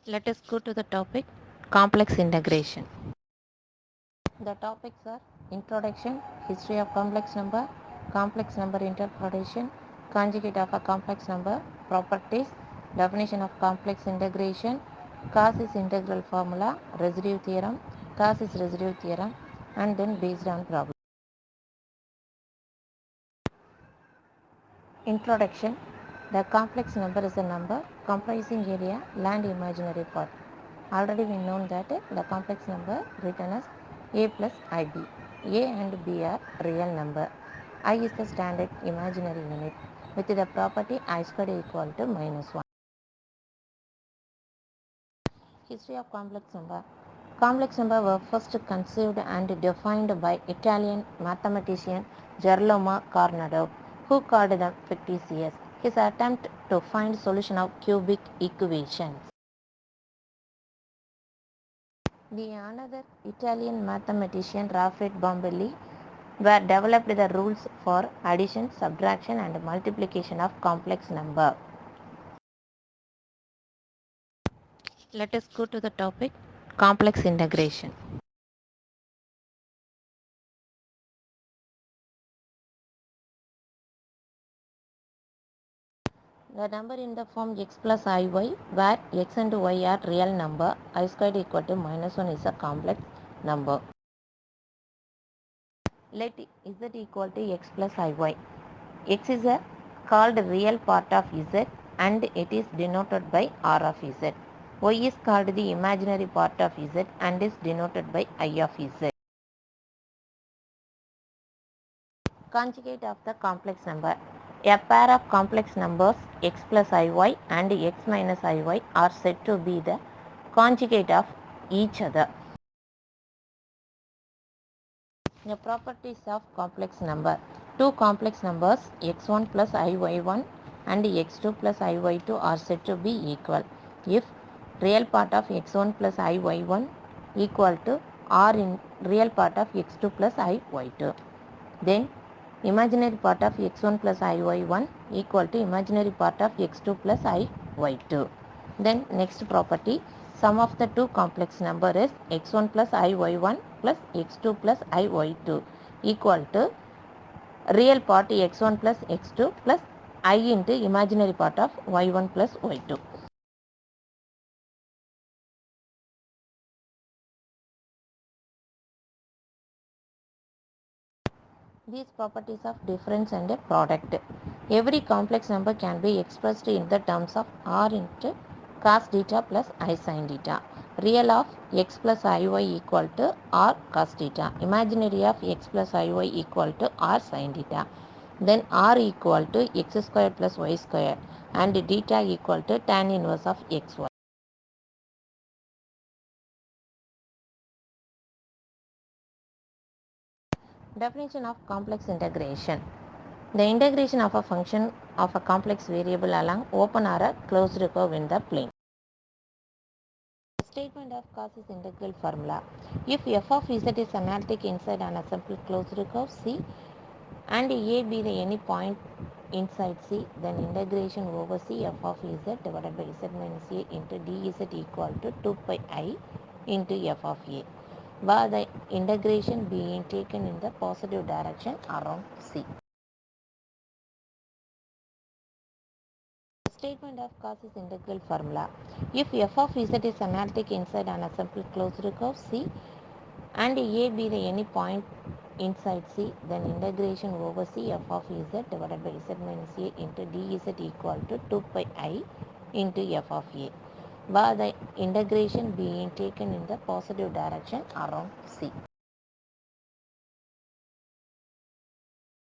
Let us go to the topic complex integration. The topics are introduction, history of complex number interpretation, conjugate of a complex number, properties, definition of complex integration, Cauchy's integral formula, residue theorem, Cauchy's residue theorem, and then based on problem. Introduction. The complex number is a number comprising area, land, imaginary part. Already we know that the complex number written as a plus ib. A and b are real number. I is the standard imaginary unit with the property I squared equal to minus 1. History of complex number. Complex number were first conceived and defined by Italian mathematician Girolamo Carnot, who called them fictitious. His attempt to find solution of cubic equations. The another Italian mathematician Raffaele Bombelli were developed the rules for addition, subtraction and multiplication of complex number. Let us go to the topic complex integration. The number in the form x plus iy, where x and y are real number, I squared equal to minus 1 is a complex number. Let z equal to x plus iy. X is a called real part of z and it is denoted by r of z. Y is called the imaginary part of z and is denoted by I of z. Conjugate of the complex number. A pair of complex numbers x plus iy and x minus iy are said to be the conjugate of each other. The properties of complex number. Two complex numbers x1 plus iy1 and x2 plus iy2 are said to be equal if real part of x1 plus iy1 equal to r in real part of x2 plus iy2. Then imaginary part of x1 plus iy1 equal to imaginary part of x2 plus iy2. Then next property, sum of the two complex number is x1 plus iy1 plus x2 plus iy2 equal to real part x1 plus x2 plus I into imaginary part of y1 plus y2. These properties of difference and a product. Every complex number can be expressed in the terms of r into cos theta plus I sin theta. Real of x plus iy equal to r cos theta. Imaginary of x plus iy equal to r sin theta. Then r equal to x square plus y square and theta equal to tan inverse of xy. Definition of complex integration. The integration of a function of a complex variable along open or a closed curve in the plane. Statement of Cauchy's integral formula. If f of z is analytic inside an simple closed curve C and a be the any point inside C, then integration over C f of z divided by z minus a into dz equal to 2 pi I into f of a, where the integration being taken in the positive direction around C. Statement of Cauchy's integral formula. If f of z is analytic inside an simple closed curve C and a be the any point inside C, then integration over C f of z divided by z minus a into dz equal to 2 pi I into f of a, where the integration being taken in the positive direction around C.